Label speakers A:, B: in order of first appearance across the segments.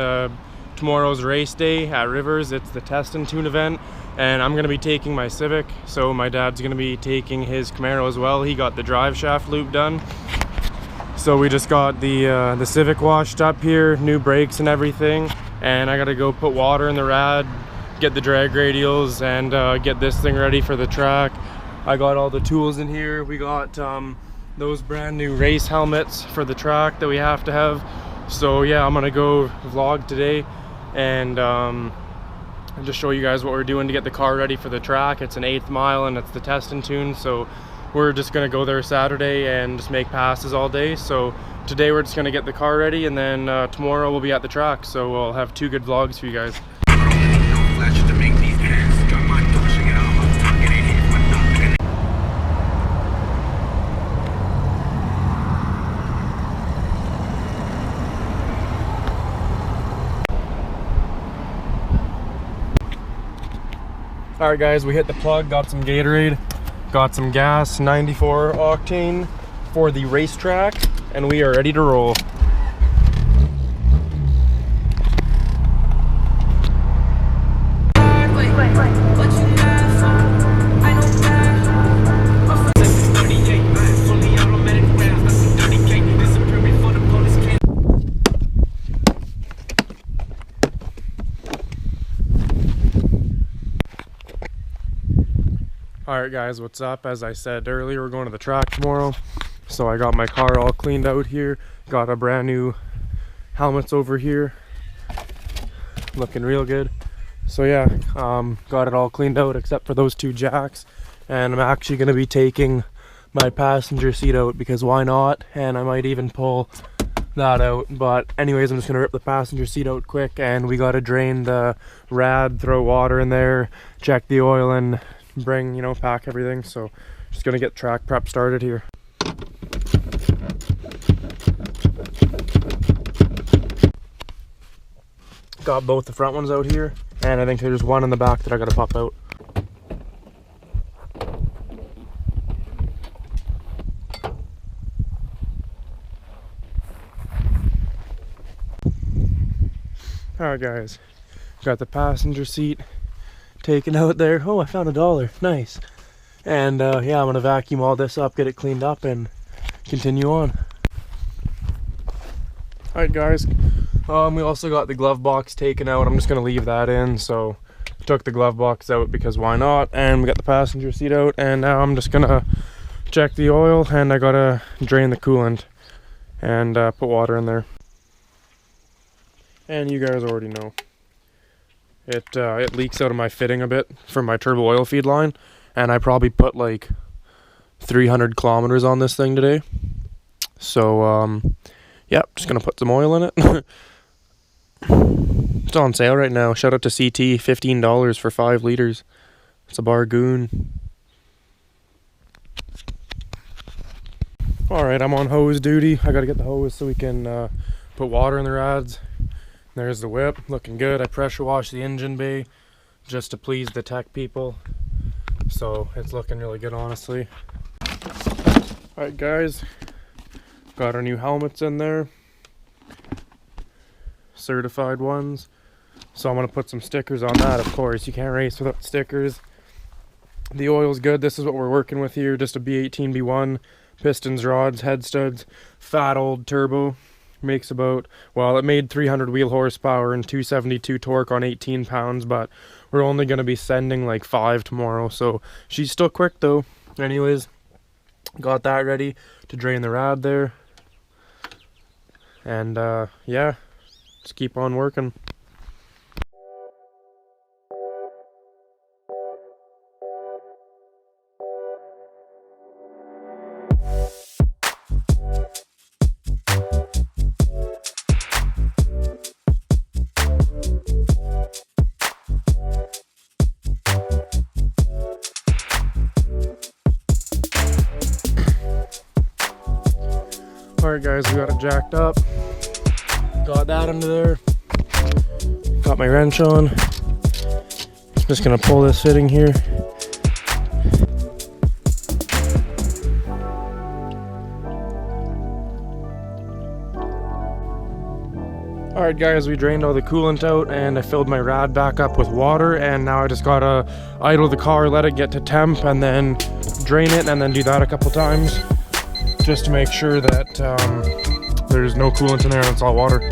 A: and tomorrow's race day at Rivers. It's the test and tune event, and I'm gonna be taking my Civic, so my dad's gonna be taking his Camaro as well. He got the drive shaft loop done, so we just got the Civic washed up here, new brakes and everything, and I gotta go put water in the rad, get the drag radials, and get this thing ready for the track. I got all the tools in here. We got those brand new race helmets for the track that we have to have. So yeah, I'm gonna go vlog today and just show you guys what we're doing to get the car ready for the track. It's an 8th mile and it's the test and tune, so we're just gonna go there Saturday and just make passes all day. So today we're just gonna get the car ready, and then tomorrow we'll be at the track, so we'll have 2 good vlogs for you guys. Alright guys, we hit the plug, got some Gatorade, got some gas, 94 octane for the racetrack, and we are ready to roll. Alright guys, what's up? As I said earlier, we're going to the track tomorrow. So I got my car all cleaned out here. Got a brand new helmets over here. Looking real good. So yeah, got it all cleaned out except for those 2 jacks. And I'm actually going to be taking my passenger seat out because why not? And I might even pull that out. But anyways, I'm just going to rip the passenger seat out quick. And we got to drain the rad, throw water in there, check the oil, and bring, pack everything. So just gonna get track prep started here. Got both the front ones out here, and I think there's one in the back that I gotta pop out. Alright guys, got the passenger seat taken out there. Oh, I found $1. Nice. And yeah, I'm gonna vacuum all this up, get it cleaned up, and continue on. Alright guys, we also got the glove box taken out. I'm just gonna leave that in. So took the glove box out because why not, and we got the passenger seat out, and now I'm just gonna check the oil, and I gotta drain the coolant and put water in there. And you guys already know it leaks out of my fitting a bit from my turbo oil feed line, and I probably put like 300 kilometers on this thing today. So yeah, just gonna put some oil in it. It's on sale right now. Shout out to CT, $15 for 5 liters. It's a bargain. Alright, I'm on hose duty. I gotta get the hose so we can put water in the rads. There's the whip, looking good. I pressure washed the engine bay just to please the tech people. So it's looking really good, honestly. Alright guys, got our new helmets in there. Certified ones. So I'm going to put some stickers on that, of course. You can't race without stickers. The oil's good. This is what we're working with here. Just a B18, B1. Pistons, rods, head studs. Fat old turbo. Makes about, well, it made 300 wheel horsepower and 272 torque on 18 pounds, but we're only going to be sending like 5 tomorrow, so she's still quick though. Anyways, got that ready to drain the rad there, and yeah, just keep on working. Alright guys, we got it jacked up. Got that under there. Got my wrench on. Just gonna pull this fitting here. Alright guys, we drained all the coolant out and I filled my rad back up with water, and now I just gotta idle the car, let it get to temp, and then drain it, and then do that a couple times just to make sure that there's no coolant in there and it's all water.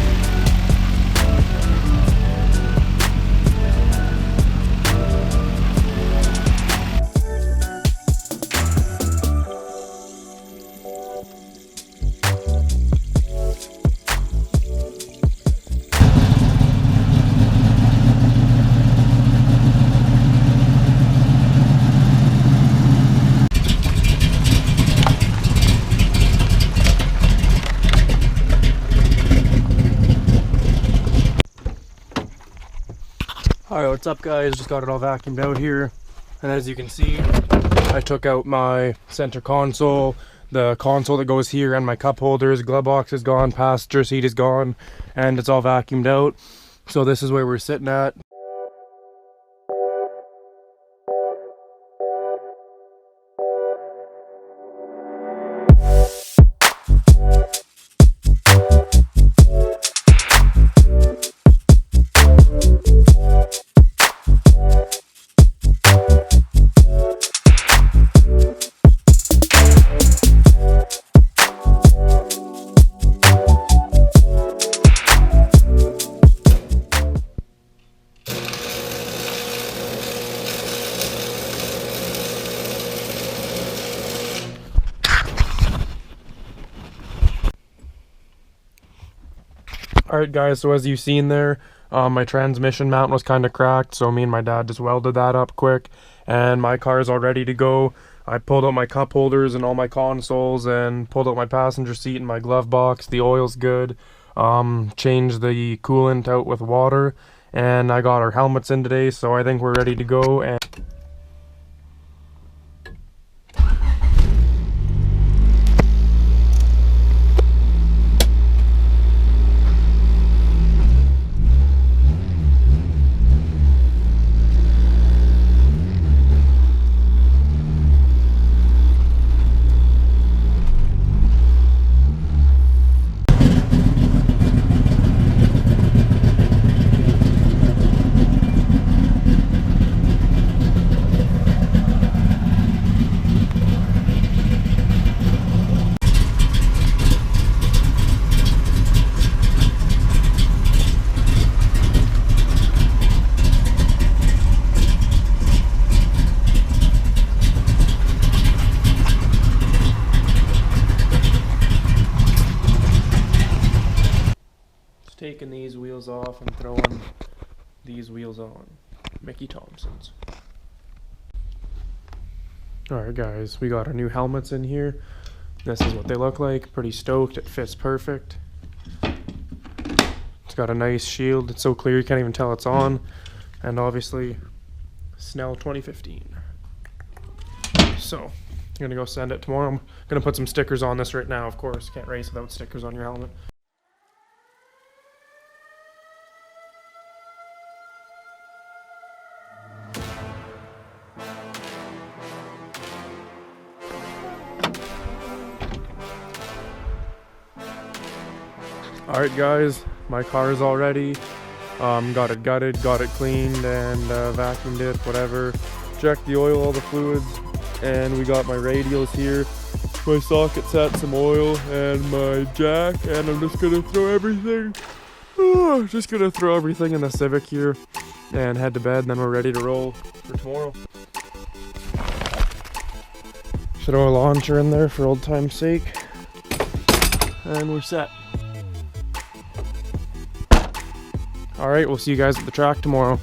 A: Alright, what's up guys? Just got it all vacuumed out here, and as you can see, I took out my center console, the console that goes here, and my cup holders. Glove box is gone, passenger seat is gone, and it's all vacuumed out. So this is where we're sitting at. Alright guys, so as you've seen there, my transmission mount was kind of cracked, so me and my dad just welded that up quick, and my car is all ready to go. I pulled out my cup holders and all my consoles, and pulled out my passenger seat and my glove box. The oil's good. Changed the coolant out with water, and I got our helmets in today, so I think we're ready to go. And taking these wheels off and throwing these wheels on. Mickey Thompson's. Alright guys, we got our new helmets in here. This is what they look like. Pretty stoked. It fits perfect. It's got a nice shield. It's so clear you can't even tell it's on. And obviously, Snell 2015. So, I'm gonna go send it tomorrow. I'm gonna put some stickers on this right now, of course. Can't race without stickers on your helmet. Alright guys, my car is all ready. Got it gutted, got it cleaned, and vacuumed it, whatever. Checked the oil, all the fluids, and we got my radials here. My socket set, some oil, and my jack, and I'm just gonna throw everything. Just gonna throw everything in the Civic here and head to bed, and then we're ready to roll for tomorrow. Should throw a launcher in there for old time's sake. And we're set. Alright, we'll see you guys at the track tomorrow.